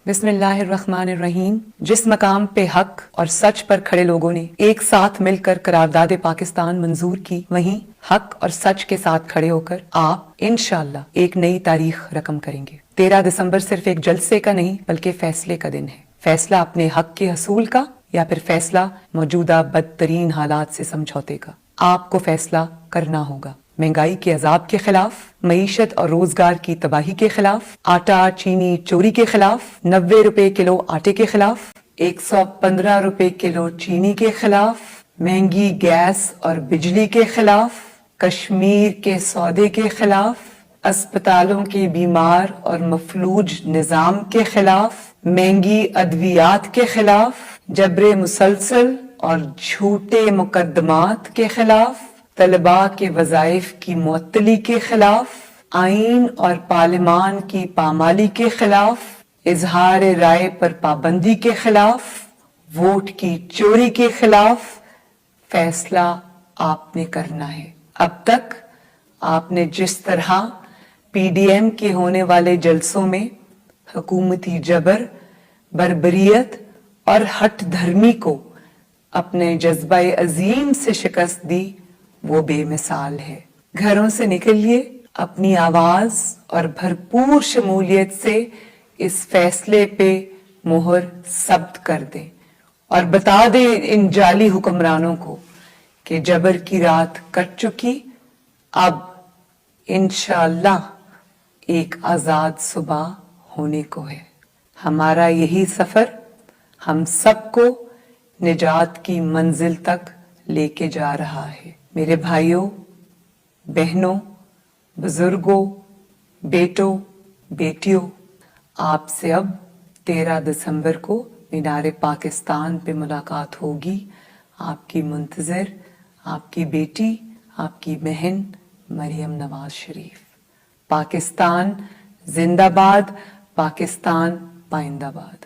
बिस्मिल्लाहिर्रहमानिर्रहीम। जिस मकाम पे हक और सच पर खड़े लोगों ने एक साथ मिलकर करारदाद पाकिस्तान मंजूर की, वहीं हक और सच के साथ खड़े होकर आप इंशाअल्लाह एक नई तारीख रकम करेंगे। 13 दिसंबर सिर्फ एक जलसे का नहीं बल्कि फैसले का दिन है। फैसला अपने हक के हसूल का या फिर फैसला मौजूदा बदतरीन हालात से समझौते का। आपको फैसला करना होगा। महंगाई के अजाब के खिलाफ, मईशत और रोजगार की तबाही के खिलाफ, आटा चीनी चोरी के खिलाफ, 90 रुपए किलो आटे के खिलाफ, 115 रुपए किलो चीनी के खिलाफ, महंगी गैस और बिजली के खिलाफ, कश्मीर के सौदे के खिलाफ, अस्पतालों के बीमार और मफलूज निजाम के खिलाफ, महंगी अद्वियात के खिलाफ, जबरे मुसलसल और झूठे मुकदमात के खिलाफ, तलबा के वज़ाइफ की मुअत्तली के खिलाफ, आइन और पार्लिमान की पामाली के खिलाफ, इजहार राय पर पाबंदी के खिलाफ, वोट की चोरी के खिलाफ फैसला आपने करना है। अब तक आपने जिस तरह पीडीएम के होने वाले जलसों में हुकूमती जबर, बर्बरियत और हट धर्मी को अपने जज्बा अजीम से शिकस्त दी, वो बेमिसाल है। घरों से निकलिए, अपनी आवाज और भरपूर शमूलियत से इस फैसले पे मोहर सब्त कर दें और बता दें इन जाली हुक्मरानों को कि जबर की रात कट चुकी, अब इंशाअल्लाह एक आजाद सुबह होने को है। हमारा यही सफर हम सबको निजात की मंजिल तक लेके जा रहा है। मेरे भाइयों, बहनों, बुजुर्गों, बेटों, बेटियों, आपसे अब 13 दिसंबर को मीनार पाकिस्तान पे मुलाकात होगी। आपकी मुंतज़िर, आपकी बेटी, आपकी बहन मरियम नवाज शरीफ। पाकिस्तान जिंदाबाद, पाकिस्तान पाइंदाबाद।